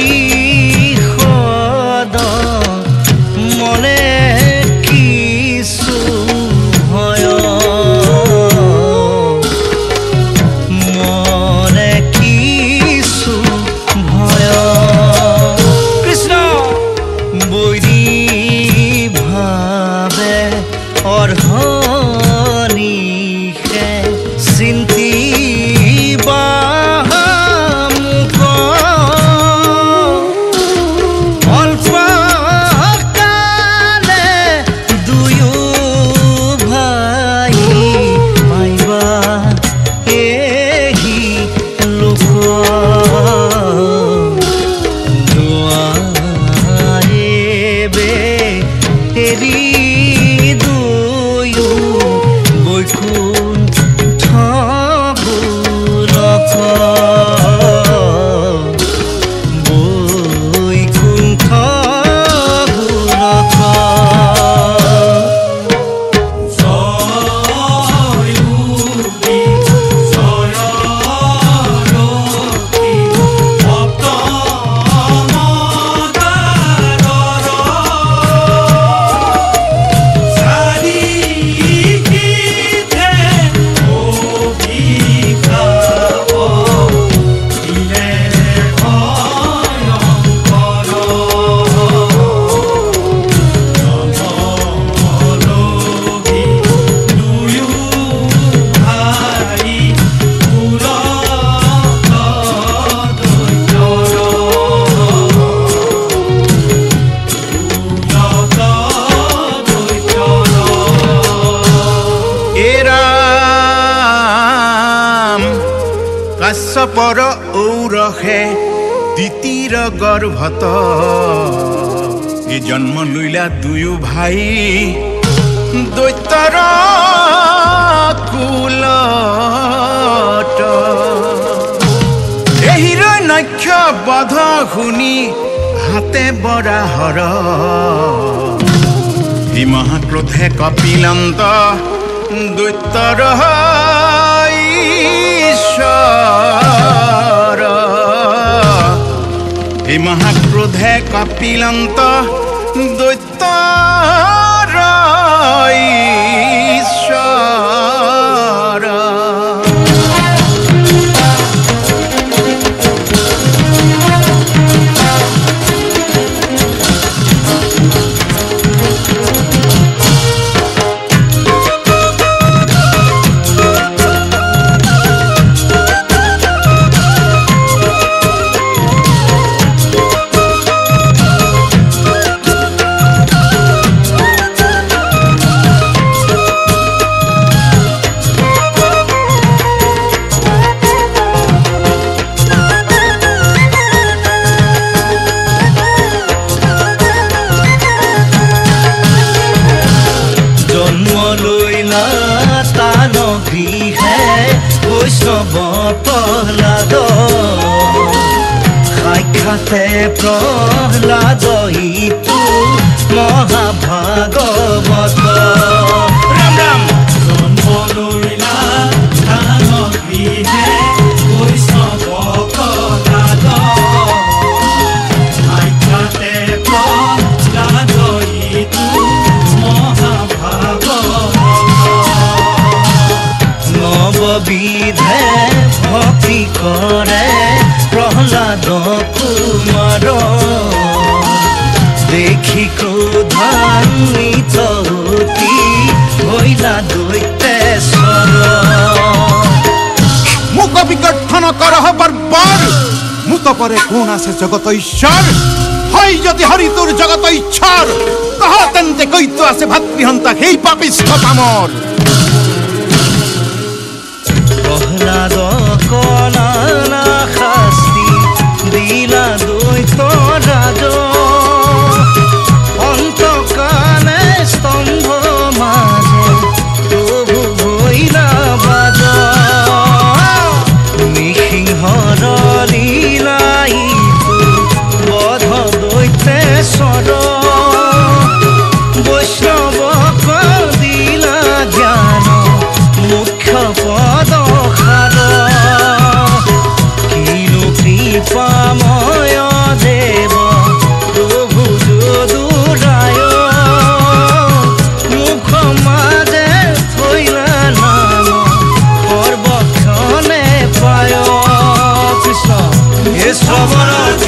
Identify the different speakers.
Speaker 1: পৰিষদ মনে কিছু ভয় মনে কিছু ভয় কৃষ্ণ বৈৰী ভাবে অৰ্হনিশে চিন্তি
Speaker 2: কাশ্যপৰ ঔৰসে দ্বিতীৰ গৰ্ভত এই জন্ম লইলা দুয়ো ভাই দৈত্যৰ কুলত এই হিৰণ্যাক্ষ বধ শুনি হাতে বৰাহৰ এই মহাক্ৰোধে কপিলন্ত দৈত্যৰ এই মহাক্ৰোধে কপিলন্ত দৈত্যৰ ঈশ্বৰ বৈষ্ণৱ প্ৰহ্লাদ সাক্ষাতে প্ৰহ্লাদ ইটো মহাভাগৱত ৰাম ৰাম জন্ম লৈলা দানগৃহে বৈষ্ণৱ প্ৰহ্লাদ সাক্ষাতে প্ৰহ্লাদ ইটো নববিধে ভক্তি কৰে প্ৰহ্লাদ কুমাৰ দেখি ক্ৰোধান্বিত অতি হইলা দৈত্যেশ্বৰ
Speaker 3: মুক বিকর্ষণ করহ বর্বর মুত পরে কোন আছে জগত ঈশ্বর হয় যদি হরি তোর জগত ঈশ্বর কহ তেন্তে কৈত আছে ভাতৃহন্তা সেই পাপিষ্ঠ পামর
Speaker 1: প্রহ্লাদ কলানা শাস্তি দিলা দৈত্য রাজ অন্তকালে স্তম্ভ মাঝে প্রভু হইলা বাজ নৃসিংহর লীলাই বধ দৈত্যেশ্বৰ বৈষ্ণৱক দিলা জ্ঞান মুখ্য পদ কৃপাময় দে শ্ৰৱণৰ